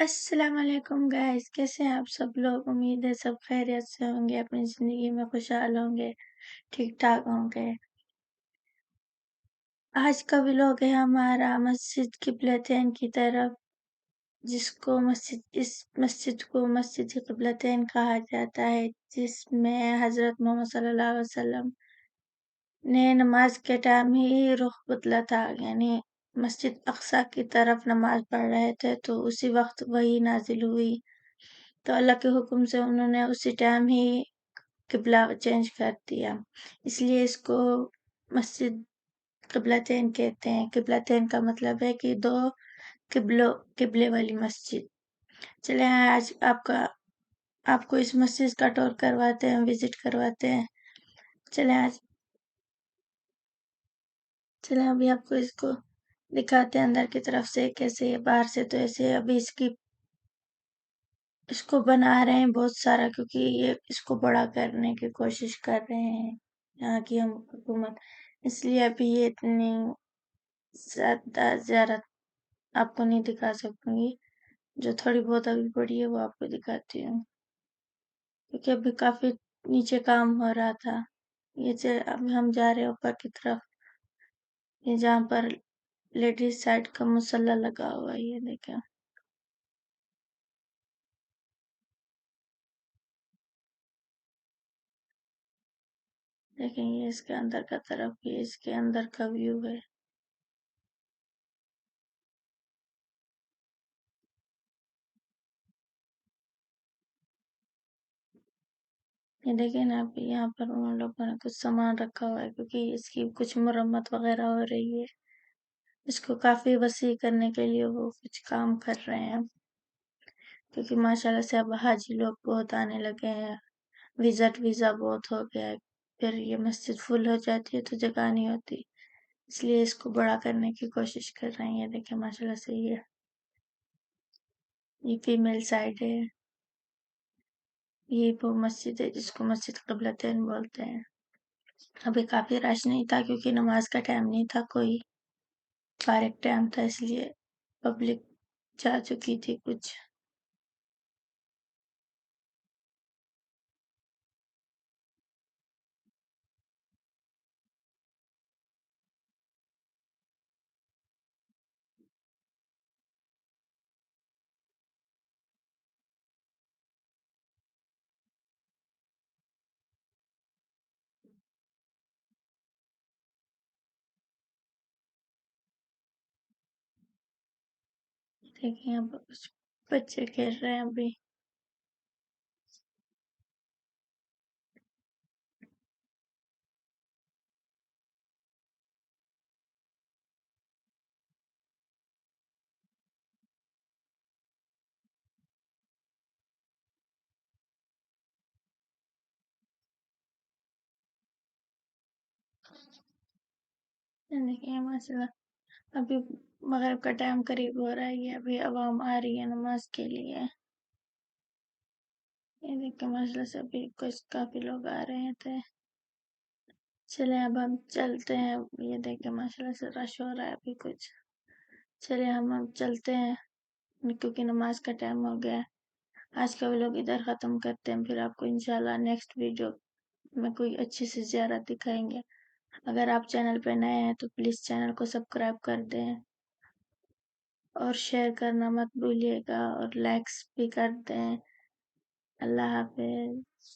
السلام علیکم گائز، کیسے ہیں آپ سب لوگ؟ امید ہے سب خیریت سے ہوں گے، اپنی زندگی میں خوشحال ہوں گے، ٹھیک ٹھاک ہوں گے۔ آج کا ولاگ ہے ہمارا مسجد قبلتین کی طرف، اس مسجد کو مسجد قبلتین کہا جاتا ہے، جس میں حضرت محمد صلی اللہ علیہ وسلم نے نماز کے ٹائم ہی رخ بدلا تھا، یعنی مسجد اقصی کی طرف نماز پڑھ رہے تھے تو اسی وقت وہی نازل ہوئی، تو اللہ کے حکم سے انہوں نے اسی ٹائم ہی قبلہ چینج کر دیا، اس لیے اس کو مسجد قبلتین کہتے ہیں۔ قبلتین کا مطلب ہے کہ دو قبلے والی مسجد۔ چلیں آج آپ کو اس مسجد کا ٹور کرواتے ہیں، وزٹ کرواتے ہیں۔ چلیں ابھی آپ کو اس کو دکھاتے ہیں اندر کی طرف سے کیسے ہے، باہر سے تو ایسے ابھی اس کو بنا رہے ہیں بہت سارا، کیونکہ یہ اس کو بڑا کرنے کی کوشش کر رہے ہیں یہاں کی حکومت، اس لیے ابھی یہ اتنی زیادہ آپ کو نہیں دکھا سکوں گی، جو تھوڑی بہت ابھی بڑی ہے وہ آپ کو دکھاتی ہوں، کیونکہ ابھی کافی نیچے کام ہو رہا تھا۔ اب ہم جا رہے ہیں اوپر کی طرف، یہ جہاں پر لیڈیز سائڈ کا مصلی لگا ہوا ہے، یہ دیکھیں یہ اس کے اندر کا طرف، یہ اس کے اندر کا ویو ہے۔ یہ دیکھیں نا، ابھی یہاں پر ان لوگوں نے کچھ سامان رکھا ہوا ہے، کیونکہ اس کی کچھ مرمت وغیرہ ہو رہی ہے، اس کو کافی وسیع کرنے کے لیے وہ کچھ کام کر رہے ہیں، کیونکہ ماشاءاللہ سے اب حاجی لوگ بہت آنے لگے ہیں، ویزا بہت ہو گیا ہے، پھر یہ مسجد فل ہو جاتی ہے تو جگہ نہیں ہوتی، اس لیے اس کو بڑا کرنے کی کوشش کر رہے ہیں۔ یہ دیکھیں ماشاءاللہ سے یہ فیمیل سائڈ ہے، یہ وہ مسجد ہے جس کو مسجد قبلتین بولتے ہیں۔ ابھی کافی رش نہیں تھا، کیونکہ نماز کا ٹائم نہیں تھا، کوئی فارغ ٹائم تھا، اس لیے پبلک جا چکی تھی کچھ۔ دیکھیں اب کچھ بچے کھیل رہے ہیں ابھی۔ دیکھیں ماشاءاللہ ابھی مغرب کا ٹائم قریب ہو رہا ہے، یہ ابھی عوام آ رہی ہے نماز کے لیے۔ یہ دیکھ کے ماشاءاللہ سے ابھی کافی لوگ آ رہے تھے۔ چلیں اب ہم چلتے ہیں، یہ دیکھ کے ماشاءاللہ سے رش ہو رہا ہے ابھی کچھ۔ چلیں ہم اب چلتے ہیں، کیونکہ نماز کا ٹائم ہو گیا ہے۔ آج کا ولاگ ادھر ختم کرتے ہیں، پھر آپ کو انشاءاللہ نیکسٹ ویڈیو میں کوئی اچھی سی زیارت دکھائیں گے۔ اگر آپ چینل پہ نئے ہیں تو پلیز چینل کو سبسکرائب کر دیں اور شیئر کرنا مت بھولیے گا، اور لائکس بھی کر دیں۔ اللہ حافظ۔